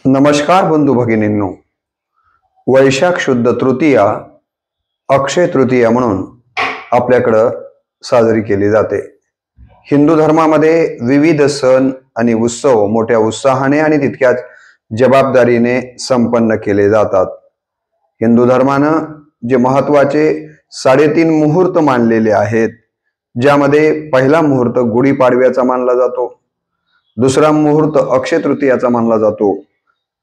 नमस्कार बंधू भगिनींनो, वैशाख शुद्ध तृतीया अक्षय तृतीया म्हणून आपल्याकडं साजरी केली जाते। हिंदू धर्मामध्ये विविध सण आणि उत्सव मोठ्या उत्साहाने आणि तितक्याच जबाबदारीने संपन्न केले जातात। हिंदू धर्मानं जे महत्त्वाचे 3.5 मुहूर्त मानलेले आहेत, ज्यामध्ये पहिला मुहूर्त गुढीपाडव्याचा मानला जातो, दुसरा मुहूर्त अक्षय तृतीयाचा मानला जातो,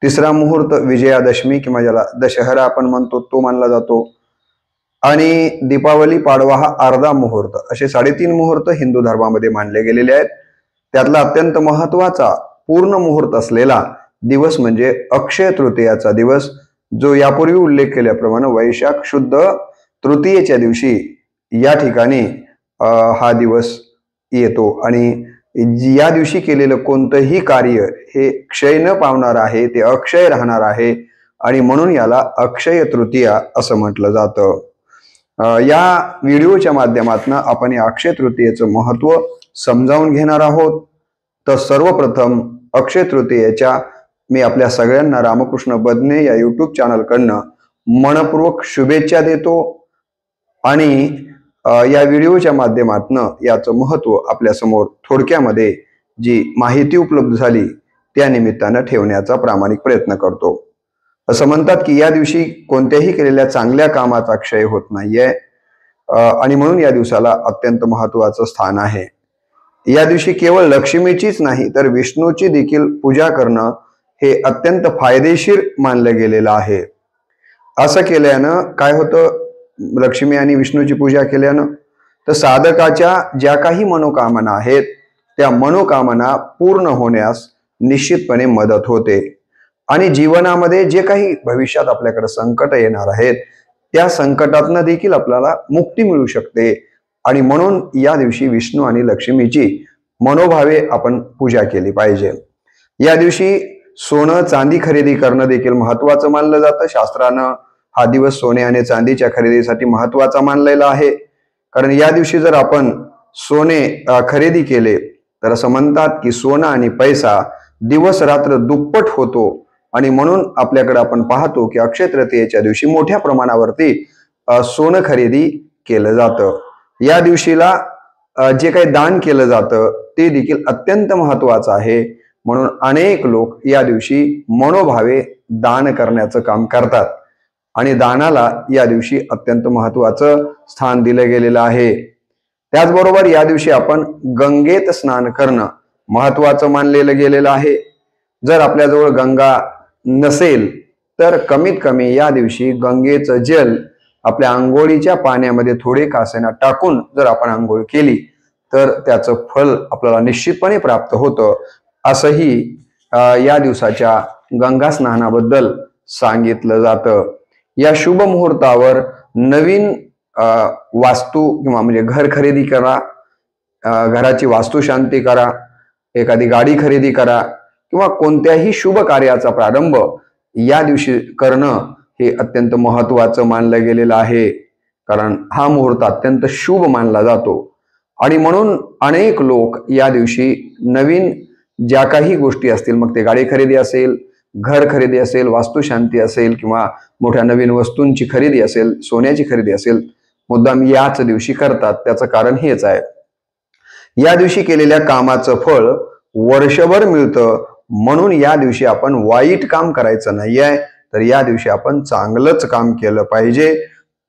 तिसरा मुहूर्त विजयादशमी किंवा ज्याला दशहरा आपण म्हणतो तो मानला जातो, आणि दीपावली पाडवा हा अर्धा मुहूर्त, असे 3.5 मुहूर्त हिंदू धर्मामध्ये मानले गेलेले आहेत। त्यातला अत्यंत महत्त्वाचा पूर्ण मुहूर्त असलेला दिवस म्हणजे अक्षय तृतीयाचा दिवस, जो यापूर्वी उल्लेख केल्याप्रमाणे वैशाख शुद्ध तृतीयेच्या दिवशी या ठिकाणी हा दिवस येतो। आणि या दिवशी केलेलं कोणतंही कार्य हे क्षय न पावणार आहे, ते अक्षय राहणार आहे, आणि म्हणून याला अक्षय तृतीया असं म्हटलं जातं। या व्हिडिओच्या माध्यमातून आपण या अक्षय तृतीयेचं महत्त्व समजावून घेणार आहोत। तर सर्वप्रथम अक्षय तृतीयेच्या मी आपल्या सगळ्यांना रामकृष्ण बदने या यूट्यूब चॅनलकडनं मनपूर्वक शुभेच्छा देतो, आणि या व्हिडिओच्या माध्यमातून याचं महत्त्व आपल्या समोर थोडक्यामध्ये जी माहिती उपलब्ध झाली त्या निमित्तानं ठेवण्याचा प्रामाणिक प्रयत्न करतो। असं म्हणतात की या दिवशी कोणत्याही केलेल्या चांगल्या कामाचा क्षय होत नाहीये, आणि म्हणून या दिवसाला अत्यंत महत्त्वाचं स्थान आहे। या दिवशी केवळ लक्ष्मीचीच नाही तर विष्णूची देखील पूजा करणं हे अत्यंत फायदेशीर मानलं गेलेलं आहे। असं केल्यानं काय होतं, लक्ष्मी आणि विष्णूची पूजा केल्यानं तर साधकाच्या ज्या काही मनोकामना आहेत त्या मनोकामना पूर्ण होण्यास निश्चितपणे मदत होते, आणि जीवनामध्ये जे काही भविष्यात आपल्याकडे संकट येणार आहेत त्या संकटातनं देखील आपल्याला मुक्ती मिळू शकते। आणि म्हणून या दिवशी विष्णू आणि लक्ष्मीची मनोभावे आपण पूजा केली पाहिजे। या दिवशी सोनं चांदी खरेदी करणं देखील महत्त्वाचं मानलं जातं। शास्त्रानं हा दिवस सोने आणि चांदीच्या खरेदीसाठी महत्त्वाचा मानलेला आहे, कारण या दिवशी जर आपण सोने खरेदी केले तर असं म्हणतात की सोनं आणि पैसा दिवस रात्र दुप्पट होतो, आणि म्हणून आपल्याकडे आपण पाहतो की अक्षय तृतीयेच्या दिवशी मोठ्या प्रमाणावरती सोनं खरेदी केलं जातं। या दिवशीला जे काही दान केलं जातं ते देखील अत्यंत महत्त्वाचं आहे, म्हणून अनेक लोक या दिवशी मनोभावे दान करण्याचं काम करतात, आणि दानाला या दिवशी अत्यंत महत्त्वाचं स्थान दिलं गेलेलं आहे। त्याचबरोबर या दिवशी आपण गंगेत स्नान करणं महत्त्वाचं मानलेलं गेलेलं आहे। जर आपल्याजवळ गंगा नसेल तर कमीत कमी या दिवशी गंगेचं जल आपल्या आंघोळीच्या पाण्यामध्ये थोडे का असेना टाकून जर आपण आंघोळ केली तर त्याचं फल आपल्याला निश्चितपणे प्राप्त होतं, असंही या दिवसाच्या गंगा स्नानाबद्दल सांगितलं जातं। या शुभ मुहूर्तावर नवीन वास्तू किंवा म्हणजे घर खरेदी करा, घराची वास्तुशांती करा, एखादी गाडी खरेदी करा, किंवा कोणत्याही शुभ कार्याचा प्रारंभ या दिवशी करणं हे अत्यंत महत्त्वाचं मानलं गेलेलं आहे, कारण हा मुहूर्त अत्यंत शुभ मानला जातो। आणि म्हणून अनेक लोक या दिवशी नवीन ज्या काही गोष्टी असतील, मग ते गाडी खरेदी असेल, घर खरेदी असेल, वास्तुशांती असेल, किंवा मोठ्या नवीन वस्तूंची खरेदी असेल, सोन्याची खरेदी असेल, मुद्दाम याच दिवशी करतात। त्याचं कारण हेच आहे, या दिवशी केलेल्या कामाचं फळ वर्षभर मिळतं, म्हणून या दिवशी आपण वाईट काम करायचं नाहीये, तर या दिवशी आपण चांगलंच काम केलं पाहिजे,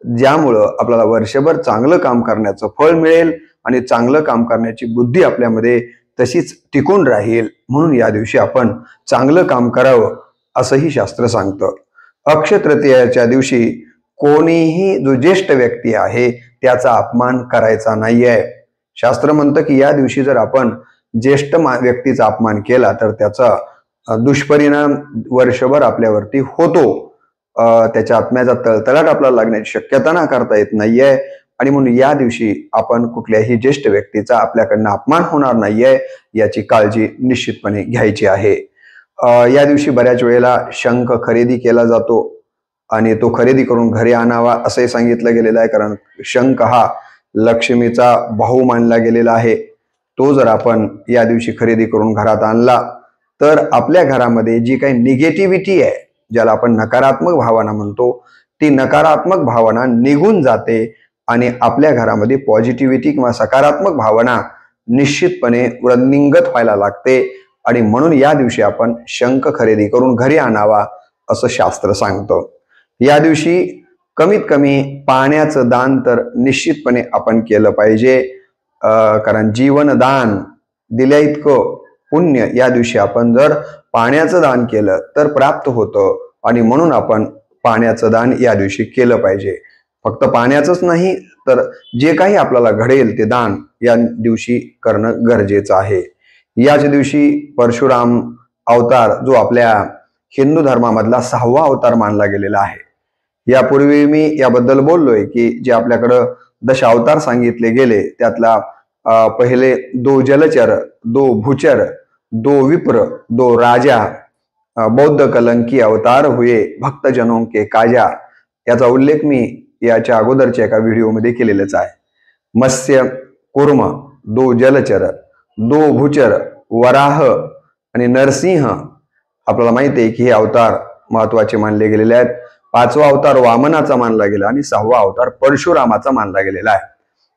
ज्यामुळं आपल्याला वर्षभर चांगलं काम करण्याचं फळ मिळेल आणि चांगलं काम करण्याची बुद्धी आपल्यामध्ये तशीच टिकून राहील। म्हणून या दिवशी आपण चांगलं काम करावं असंही शास्त्र सांगतं। अक्षय तृतीयेच्या दिवशी कोणीही जो ज्येष्ठ व्यक्ती आहे त्याचा अपमान करायचा नाहीये। शास्त्र म्हणतं की या दिवशी जर आपण ज्येष्ठ व्यक्तीचा अपमान केला तर त्याचा दुष्परिणाम वर्षभर आपल्यावरती होतो, त्याच्या आत्म्याचा तळतळाट आपल्याला लागण्याची शक्यता नाकारता येत नाहीये, आणि म्हणून या दिवशी आपण कुठल्याही ज्येष्ठ व्यक्तीचा आपल्याकडनं अपमान होणार नाहीये याची काळजी निश्चितपणे घ्यायची आहे। या दिवशी बऱ्याच वेळेला शंख खरेदी केला जातो, आणि तो खरेदी करून घरी आणावा असंही सांगितलं गेलेलं आहे, कारण शंख हा लक्ष्मीचा भाऊ मानला गेलेला आहे। तो जर आपण या दिवशी खरेदी करून घरात आणला तर आपल्या घरामध्ये जी काही निगेटिव्हिटी आहे, ज्याला आपण नकारात्मक भावना म्हणतो, ती नकारात्मक भावना निघून जाते आणि आपल्या घरामध्ये पॉझिटिव्हिटी किंवा सकारात्मक भावना निश्चितपणे वृद्धिंगत व्हायला लागते. आणि म्हणून या दिवशी आपण शंख खरेदी करून घरी आणावा असं शास्त्र सांगतं. या दिवशी कमीत कमी पाण्याचं दान तर निश्चितपणे आपण केलं पाहिजे, कारण जीवनदान दिल्या इतकं पुण्य या दिवशी आपण जर पाण्याचं दान केलं तर प्राप्त होतं. आणि म्हणून आपण पाण्याचं दान या दिवशी केलं पाहिजे. फक्त पाण्याचंच नाही तर जे काही आपल्याला घडेल ते दान या दिवशी करणं गरजेचं आहे. याच दिवशी परशुराम अवतार, जो आपल्या हिंदू धर्मामधला 6वा अवतार मानला गेलेला आहे. यापूर्वी मी याबद्दल बोललोय की जे आपल्याकडं दशावतार सांगितले गेले त्यातला पहिले 2 जलचर, 2 भूचर, 2 विप्र, 2 राजा, बौद्ध कलंकी अवतार हुए भक्तजनों के काजा, याचा उल्लेख मी याच्या अगोदरच्या एका व्हिडिओमध्ये केलेलाच आहे. मत्स्य कूर्म, 2 जलचर, 2 भूचर, वराह आणि नरसिंह आपल्याला माहिती आहे की हे अवतार महत्वाचे मानले गेलेले आहेत. 5वा अवतार वामनाचा मानला गेला आणि 6वा अवतार परशुरामाचा मानला गेलेला आहे.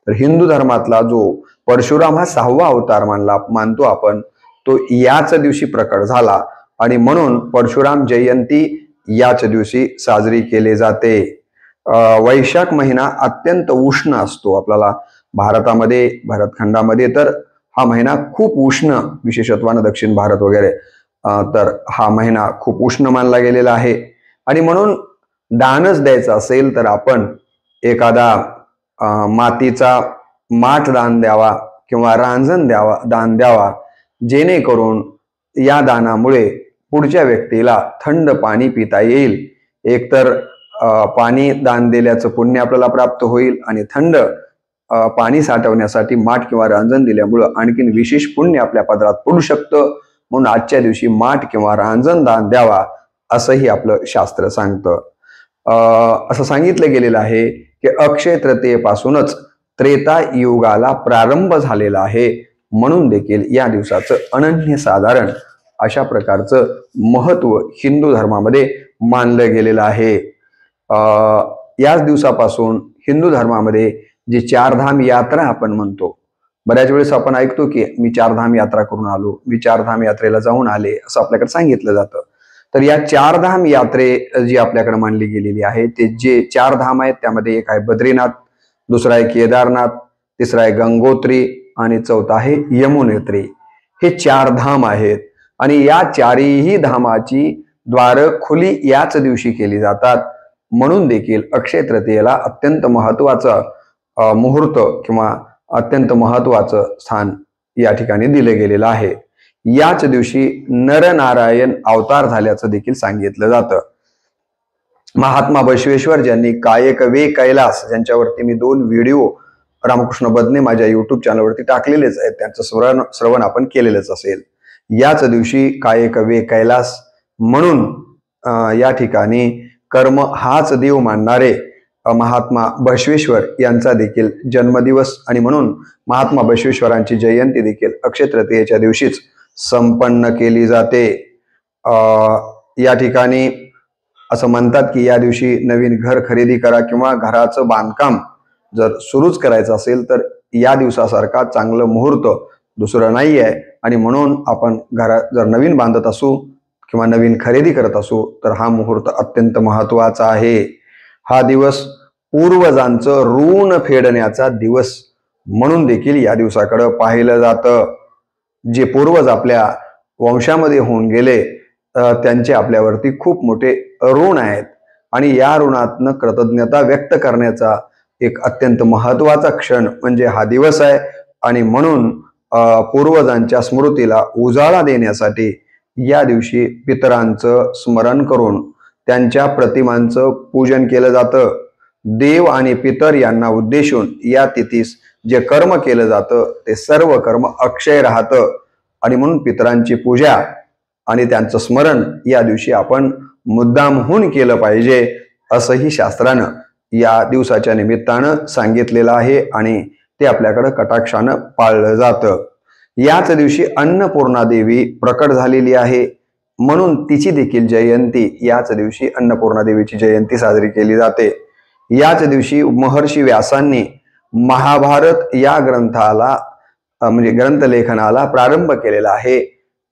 तर हिंदू धर्मातला जो परशुराम हा 6वा अवतार मानतो आपण, तो याच दिवशी प्रकट झाला आणि म्हणून परशुराम जयंती याच दिवशी साजरी केली जाते. वैशाख महिना अत्यंत उष्ण असतो. आपल्याला भारतामध्ये, भारतखंडामध्ये तर हा महिना खूप उष्ण, विशेषत्वानं दक्षिण भारत वगैरे, तर हा महिना खूप उष्ण मानला गेलेला आहे. आणि म्हणून दानच द्यायचं असेल तर आपण एखादा मातीचा माठ दान द्यावा किंवा रांजण दान द्यावा, जेणेकरून या दानामुळे पुढच्या व्यक्तीला थंड पाणी पिता येईल. एकतर पाणी दान दिल्याचं पुण्य आपल्याला प्राप्त होईल आणि थंड पाणी साठवण्यासाठी माठ किंवा रांजण दिल्यामुळं आणखीन विशेष पुण्य आपल्या पदरात पडू शकतं. म्हणून आजच्या दिवशी माठ किंवा रांजण दान द्यावा असंही आपलं शास्त्र सांगतं. असं सांगितलं गेलेलं आहे की अक्षय तृतीयेपासूनच त्रेता युगाला प्रारंभ झालेला आहे. म्हणून देखील या दिवसाचं अनन्यसाधारण अशा प्रकारचं महत्व हिंदू धर्मामध्ये मानलं गेलेलं आहे. याच दिवसापासून हिंदू धर्मामध्ये जी 4 धाम यात्रा आपण म्हणतो, बऱ्याच वेळेस आपण ऐकतो की मी 4 धाम यात्रा करून आलो, मी 4 धाम यात्रेला जाऊन आले, असं आपल्याकडे सांगितलं जातं. तर या 4 धाम यात्रे जी आपल्याकडे मानली गेलेली आहे, ते जे 4 धाम आहेत त्यामध्ये एक आहे बद्रीनाथ, दुसरा आहे केदारनाथ, तिसरा आहे गंगोत्री आणि चौथा आहे यमुनोत्री. हे 4 धाम आहेत आणि या 4ही धामाची द्वार खुली याच दिवशी केली जातात. म्हणून देखील अक्षय तृतीयेला अत्यंत महत्वाचा मुहूर्त किंवा अत्यंत महत्वाचं स्थान या ठिकाणी दिलं गेलेलं आहे. याच दिवशी नरनारायण अवतार झाल्याचं देखील सांगितलं जातं. महात्मा बसवेश्वर ज्यांनी कायक वे कैलास, ज्यांच्यावरती मी 2 व्हिडिओ रामकृष्ण बदने माझ्या युट्यूब चॅनलवरती टाकलेलेच आहेत, त्यांचं श्रवण आपण केलेलंच असेल. याच दिवशी कायक वे कैलास म्हणून या ठिकाणी कर्म हाच देव मानणारे महात्मा बसवेश्वर यांचा देखील जन्मदिवस आणि म्हणून महात्मा बसवेश्वरांची जयंती देखील अक्षय तृतीयेच्या दिवशीच संपन्न केली जाते. या ठिकाणी असं म्हणतात की या दिवशी नवीन घर खरेदी करा किंवा घराचं बांधकाम जर सुरूच करायचं असेल तर या दिवसासारखा चांगलं मुहूर्त दुसरं नाही आहे. आणि म्हणून आपण घरात जर नवीन बांधत असू किंवा नवीन खरेदी करत असू तर हा मुहूर्त अत्यंत महत्वाचा आहे. हा दिवस पूर्वजांचं ऋण फेडण्याचा दिवस म्हणून देखील या दिवसाकडे पाहिलं जातं. जे पूर्वज आपल्या वंशामध्ये होऊन गेले त्यांचे आपल्यावरती खूप मोठे ऋण आहेत आणि या ऋणातनं कृतज्ञता व्यक्त करण्याचा एक अत्यंत महत्वाचा क्षण म्हणजे हा दिवस आहे. आणि म्हणून पूर्वजांच्या स्मृतीला उजाळा देण्यासाठी या दिवशी पितरांचं स्मरण करून त्यांच्या प्रतिमांचं पूजन केलं जातं. देव आणि पितर यांना उद्देशून या तिथीस जे कर्म केलं जातं ते सर्व कर्म अक्षय राहतं. आणि म्हणून पितरांची पूजा आणि त्यांचं स्मरण या दिवशी आपण मुद्दामहून केलं पाहिजे असंही शास्त्रानं या दिवसाच्या निमित्तानं सांगितलेलं आहे आणि ते आपल्याकडं कटाक्षानं पाळलं जातं. याच दिवशी अन्नपूर्णा देवी प्रकट झालेली आहे, म्हणून तिची देखील जयंती, याच दिवशी अन्नपूर्णा देवीची जयंती साजरी केली जाते। याच दिवशी महर्षी व्यासांनी महाभारत या ग्रंथाला म्हणजे ग्रंथलेखनाला प्रारंभ केलेला आहे,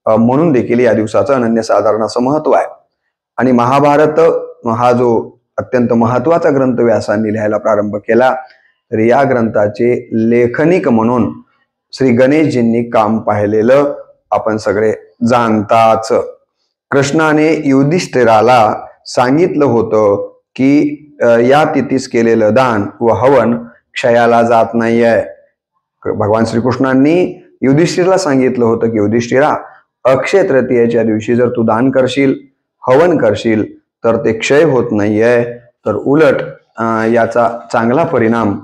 म्हणून देखील या दिवसाचं अनन्यसाधारण असं महत्व आहे। आणि महाभारत हा जो अत्यंत महत्वाचा ग्रंथ व्यासांनी लिहायला प्रारंभ केला, तर या ग्रंथाचे लेखनिक म्हणून श्री गणेशजींनी काम पाहिलेलं आपण सगळे जाणताच। कृष्णाने युधिष्ठिराला सांगितलं होतं की या तिथीस केलेलं दान व हवन क्षयाला जात नाहीये। भगवान श्रीकृष्णांनी युधिष्ठिरला सांगितलं होतं की युधिष्ठिरा, अक्षय तृतीयेच्या दिवशी जर तू दान करशील, हवन करशील, तर ते क्षय होत नाहीये, तर उलट याचा चांगला परिणाम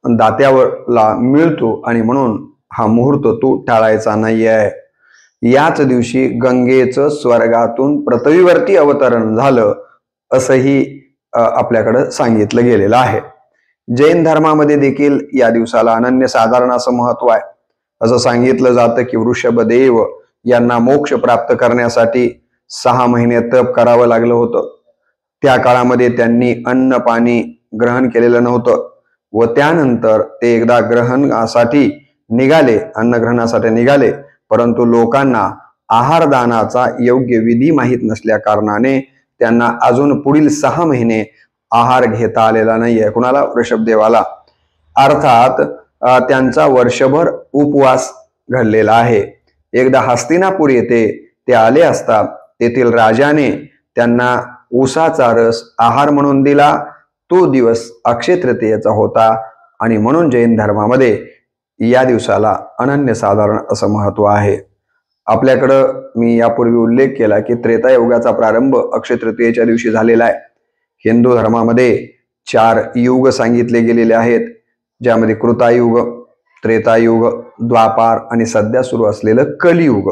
दात्याला मिळतो, आणि म्हणून हा मुहूर्त तू टाळायचा नाहीये। याच दिवशी गंगेचं स्वर्गातून पृथ्वीवरती अवतरण झालं असंही आपल्याकडं सांगितलं गेलेलं आहे। जैन धर्मामध्ये देखील या दिवसाला अनन्यसाधारण असं महत्व आहे। असं सांगितलं जातं की वृषभदेव यांना मोक्ष प्राप्त करण्यासाठी 6 महिने तप करावं लागलं होतं। त्या काळामध्ये त्यांनी अन्न पाणी ग्रहण केलेलं नव्हतं, व त्यानंतर ते एकदा ग्रहणासाठी निघाले, अन्न ग्रहणासाठी निघाले, परंतु लोकांना आहारदानाचा योग्य विधी माहीत नसल्या कारणाने त्यांना अजून पुढील 6 महिने आहार घेता आलेला नाहीये। कुणाला? वृषभदेवाला। अर्थात त्यांचा वर्षभर उपवास घडलेला आहे। एकदा हस्तिनापूर येथे ते आले असता तेथील राजाने त्यांना ऊसाचा रस आहार म्हणून दिला। तो दिवस अक्षय तृतीयेचा होता, आणि म्हणून जैन धर्मामध्ये या दिवसाला अनन्यसाधारण असं महत्व आहे। आपल्याकडं मी यापूर्वी उल्लेख केला की त्रेतायुगाचा प्रारंभ अक्षय तृतीयेच्या दिवशी झालेला आहे। हिंदू धर्मामध्ये 4 युग सांगितले गेलेले आहेत, ज्यामध्ये कृतायुग, त्रेतायुग, द्वापार आणि सध्या सुरू असलेलं कलियुग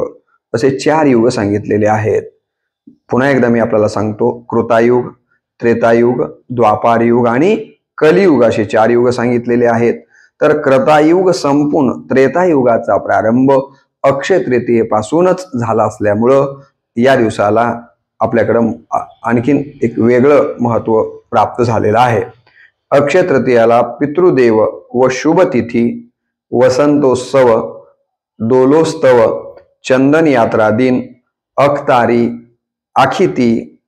असे 4 युग सांगितलेले आहेत। पुन्हा एकदा मी आपल्याला सांगतो, कृतायुग, त्रेतायुग, द्वापार युग आणि कलियुग असे 4 युग सांगितलेले आहेत। तर कृतायुग संपून त्रेतायुगाचा प्रारंभ अक्षय तृतीयेपासूनच झाला असल्यामुळं या दिवसाला आपल्याकडं आणखीन एक वेगळं महत्व प्राप्त झालेलं आहे। अक्षय तृतीयाला पितृदेव व शुभतिथी, वसंतोत्सव, दोलोत्सव, चंदन यात्रा दिन, अखतारी, आखिती,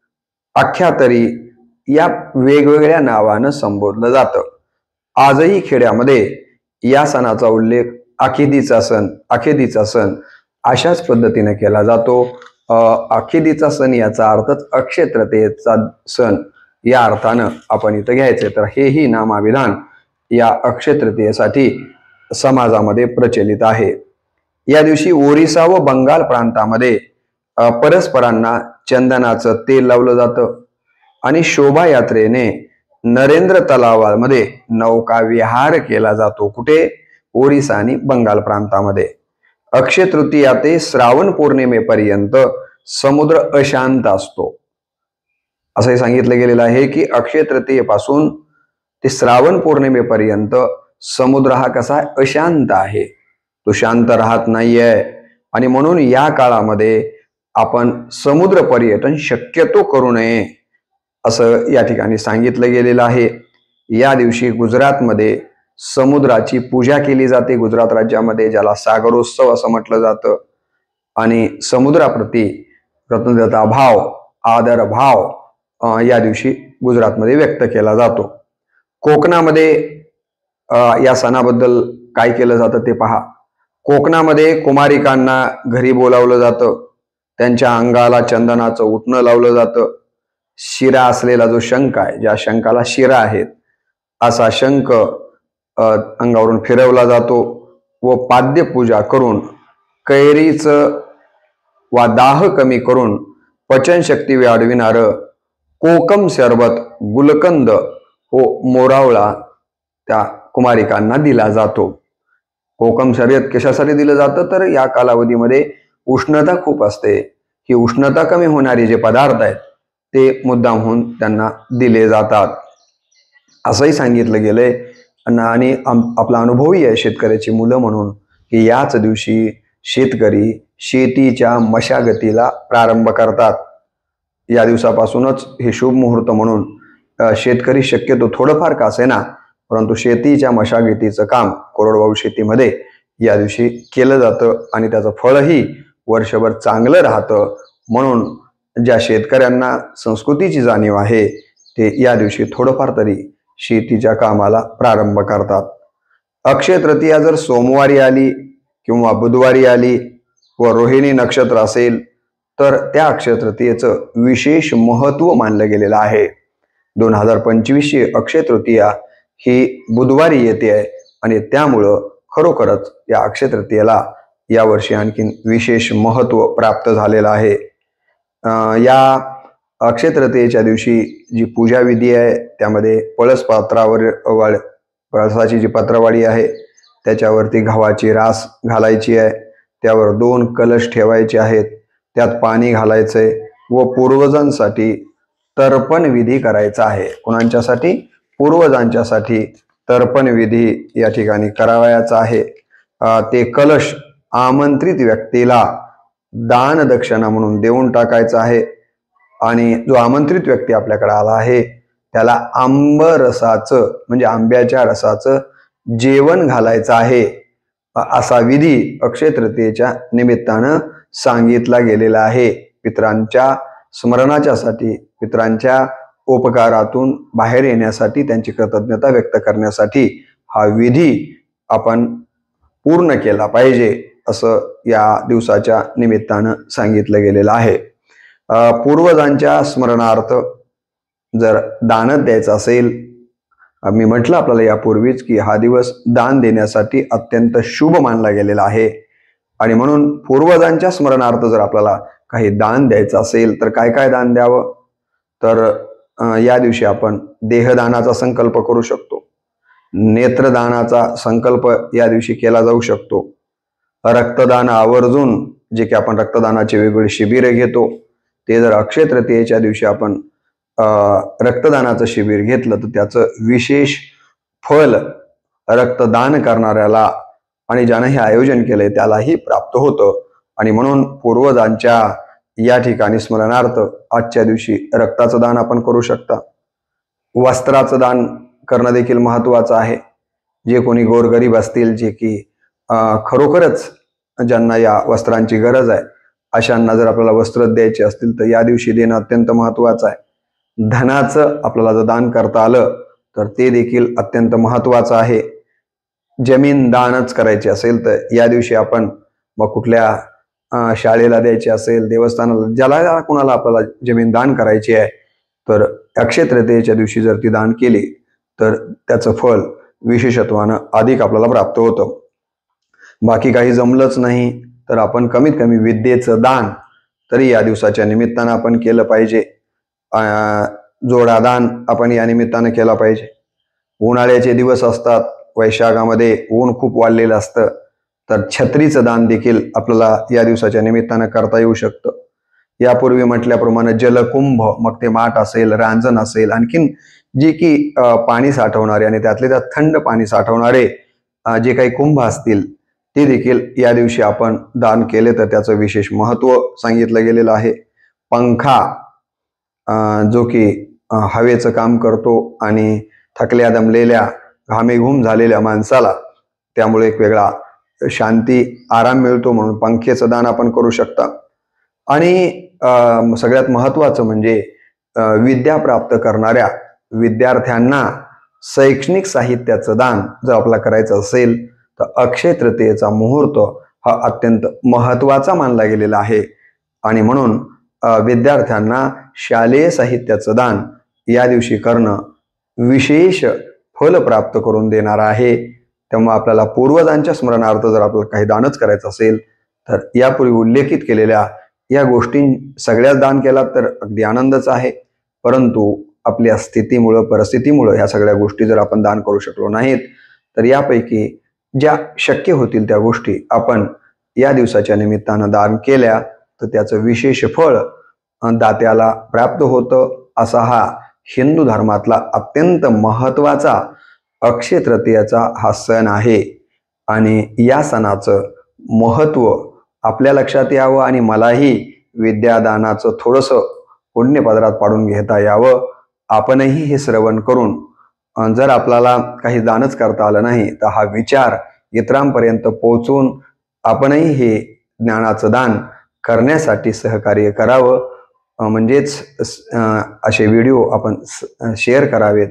आख्यातरी या वेगवेगळ्या नावानं संबोधलं जातं। आजही खेड्यामध्ये या सणाचा उल्लेख आखेदीचा सण अशाच पद्धतीने केला जातो। आखेदीचा सण याचा अर्थच अक्षय तृतीयेचा सण या अर्थानं आपण इथं घ्यायचे। तर हेही नामाविधान या अक्षय तृतीयेसाठी समाजामध्ये प्रचलित आहे। या दिवशी ओरिसा व बंगाल प्रांतामध्ये परस्परांना चंदनाचं तेल लावलं जातं, आणि शोभायात्रेने नरेंद्र तलावामध्ये नौका विहार केला जातो। कुठे? ओरिसा आणि बंगाल प्रांतामध्ये। अक्षय तृतीया ते श्रावण पौर्णिमेपर्यंत समुद्र अशांत असतो। असंही सांगितलं गेलेलं आहे की अक्षय तृतीयेपासून ते श्रावण पौर्णिमेपर्यंत समुद्र हा कसा अशांत आहे, तो शांत राहत नाहीये, आणि म्हणून या काळामध्ये आपण समुद्र पर्यटन शक्यतो करू नये असं या ठिकाणी सांगितलं गेलेलं आहे। या दिवशी गुजरातमध्ये समुद्राची पूजा केली जाते, गुजरात राज्यामध्ये, ज्याला सागरोत्सव असं म्हटलं जातं, आणि समुद्राप्रती कृतज्ञता भाव, आदर भाव या दिवशी गुजरातमध्ये व्यक्त केला जातो। कोकणामध्ये या सणाबद्दल काय केलं जातं ते पहा। कोकणामध्ये कुमारिकांना घरी बोलावलं जातं, त्यांच्या अंगाला चंदनाचं उटणं लावलं जातं। शिरा असलेला जो शंख आहे, ज्या शंखाला शिरा आहेत, असा शंख अंगावरून फिरवला जातो, व पाद्यपूजा करून कैरीचं वा दाह कमी करून पचनशक्ती वाढविणारं कोकम सरबत, गुलकंद व मोरावळा त्या कुमारिकांना दिला जातो। कोकम सरबत कशासाठी दिलं जातं? तर या कालावधीमध्ये उष्णता खूप असते, ही उष्णता कमी होणारे जे पदार्थ आहेत ते मुद्दामहून त्यांना दिले जातात असंही सांगितलं गेलंय। आणि आपला अनुभवही आहे शेतकऱ्याची मुलं म्हणून की याच दिवशी शेतकरी शेतीच्या मशागतीला प्रारंभ करतात. या दिवसापासूनच हे शुभ मुहूर्त म्हणून शेतकरी शक्यतो थोडंफार का असेना परंतु शेतीच्या मशागतीचं काम कोरडवाहू शेतीमध्ये या दिवशी केलं जातं आणि त्याचं फळही वर्षभर चांगलं राहतं. म्हणून ज्या शेतकऱ्यांना संस्कृतीची जाणीव आहे ते या दिवशी थोडंफार तरी शेतीच्या कामाला प्रारंभ करतात. अक्षय तृतीया जर सोमवारी आली किंवा बुधवारी आली व रोहिणी नक्षत्र असेल तर त्या अक्षय तृतीयेचं विशेष महत्त्व मानलं गेलेलं आहे. 2025ची अक्षय तृतीया ही बुधवारी येते आहे आणि त्यामुळं खरोखरच या अक्षय तृतीयेला यावर्षी आणखीन विशेष महत्त्व प्राप्त झालेलं आहे. या अक्षय तृतीयेच्या दिवशी जी पूजा विधी आहे त्यामध्ये पळस पात्रावर पळसाची जी पत्रावळी आहे त्याच्यावरती गव्हाची रास घालायची आहे. त्यावर 2 कलश ठेवायचे आहेत. त्यात पाणी घालायचंय व पूर्वजांसाठी तर्पण विधी करायचा आहे. कोणाच्यासाठी? पूर्वजांच्यासाठी तर्पण विधी या ठिकाणी करावयाचा आहे. ते कलश आमंत्रित व्यक्तीला दान दक्षिणा म्हणून देऊन टाकायचा आहे आणि जो आमंत्रित व्यक्ती आपल्याकडे आला आहे त्याला आंबरसाचं म्हणजे आंब्याच्या रसाचं जेवण घालायचं आहे. असा विधी अक्षय तृतीयेच्या निमित्तानं सांगितला गेलेला आहे. पितरांच्या स्मरणाच्यासाठी, पितरांच्या उपकारातून बाहेर येण्यासाठी, त्यांची कृतज्ञता व्यक्त करण्यासाठी हा विधी आपण पूर्ण केला पाहिजे असं या दिवसाच्या निमित्तानं सांगितलं गेलेलं आहे. पूर्वजांच्या स्मरणार्थ जर दान द्यायचं असेल, मी म्हटलं आपल्याला यापूर्वीच की हा दिवस दान देण्यासाठी अत्यंत शुभ मानला गेलेला आहे आणि म्हणून पूर्वजांच्या स्मरणार्थ जर आपल्याला काही दान द्यायचं असेल तर काय काय दान द्यावं? तर या दिवशी आपण देहदानाचा संकल्प करू शकतो. नेत्रदानाचा संकल्प या दिवशी केला जाऊ शकतो. रक्तदान आवर्जून जे की आपण रक्तदानाचे वेगवेगळे शिबिर घेतो ते जर अक्षय तृतीयेच्या दिवशी आपण रक्तदानाचं शिबिर घेतलं तर त्याचं विशेष फल रक्तदान करणाऱ्याला आणि ज्यानं हे आयोजन केलंय त्यालाही प्राप्त होतं आणि म्हणून पूर्वजांच्या या ठिकाणी स्मरणार्थ आजच्या दिवशी रक्ताचं दान आपण करू शकता. वस्त्राचं दान करणं देखील महत्वाचं आहे. जे कोणी गोरगरीब असतील, जे की खरोखरच ज्यांना या वस्त्रांची गरज आहे अशांना जर आपल्याला वस्त्र द्यायचे असतील तर या दिवशी देणं अत्यंत महत्वाचं आहे. धनाचं आपल्याला जर दान करता आलं तर ते देखील अत्यंत महत्वाचं आहे. जमीन दानच करायची असेल तर या दिवशी आपण मग कुठल्या शाळेला द्यायची असेल, देवस्थानाला, ज्याला कोणाला आपल्याला जमीन दान करायची आहे तर अक्षय तृतीयेच्या दिवशी जर ती दान केली तर त्याचं फल विशेषत्वानं अधिक आपल्याला प्राप्त होतं. बाकी काही जमलंच नाही तर आपण कमीत कमी विद्येचं दान तरी या दिवसाच्या निमित्तानं आपण केलं पाहिजे. जोडादान आपण या निमित्तानं केला पाहिजे. उन्हाळ्याचे दिवस असतात, वैशाखामध्ये ऊन खूप वाढलेलं असतं तर छत्रीचं दान देखील आपल्याला या दिवसाच्या निमित्तानं करता येऊ शकतं. यापूर्वी म्हटल्याप्रमाणे जलकुंभ, मग ते माठ असेल, रांजण असेल, आणखीन जे की पाणी साठवणारे आणि त्यातले त्यात थंड पाणी साठवणारे जे काही कुंभ असतील ते देखील या दिवशी आपण दान केले तर त्याचं विशेष महत्त्व सांगितलं गेलेलं आहे. पंखा जो की हवेचं काम करतो आणि थकल्या दमलेल्या घामेघूम झालेल्या माणसाला त्यामुळे एक वेगळा शांती आराम मिळतो म्हणून पंखेचं दान आपण करू शकता. आणि सगळ्यात महत्त्वाचं म्हणजे विद्या प्राप्त करणाऱ्या विद्यार्थ्यांना शैक्षणिक साहित्याचं दान जर आपल्याला करायचं असेल तर अक्षय तृतीयेचा मुहूर्त हा अत्यंत महत्त्वाचा मानला गेलेला आहे आणि म्हणून विद्यार्थ्यांना शालेय साहित्याचं दान या दिवशी करणं विशेष फल प्राप्त करून देणार आहे. तेव्हा आपल्याला पूर्वजांच्या स्मरणार्थ जर आपल्याला काही दानच करायचं असेल तर यापूर्वी उल्लेखित केलेल्या या गोष्टी सगळ्याच दान केला तर अगदी आनंदच आहे. परंतु आपल्या स्थितीमुळं, परिस्थितीमुळं ह्या सगळ्या गोष्टी जर आपण दान करू शकलो नाहीत तर यापैकी ज्या शक्य होतील त्या गोष्टी आपण या दिवसाच्या निमित्तानं दान केल्या तर त्याचं विशेष फळ दात्याला प्राप्त होतं. असा हा हिंदू धर्मातला अत्यंत महत्त्वाचा अक्षय तृतीयेचा हा सण आहे आणि या सणाचं महत्त्व आपल्या लक्षात यावं आणि मलाही विद्यादानाचं थोडंसं पुण्य पदरात पाडून घेता यावं. आपणही हे श्रवण करून जर आपल्याला काही दानच करता आलं नाही तर हा विचार इतरांपर्यंत पोहोचून आपणही हे ज्ञानाचं दान करण्यासाठी सहकार्य करावं. म्हणजेच असे व्हिडिओ आपण शेअर करावेत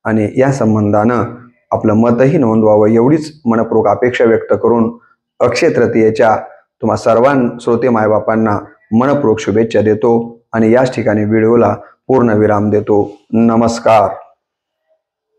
आणि या संबंधानं आपलं मतही नोंदवावं एवढीच मनपूर्वक अपेक्षा व्यक्त करून अक्षय तृतीयेच्या तुम्हा श्रोते मायबापांना मनपूर्वक शुभेच्छा देतो आणि याच ठिकाणी व्हिडिओला पूर्ण विराम देतो. नमस्कार.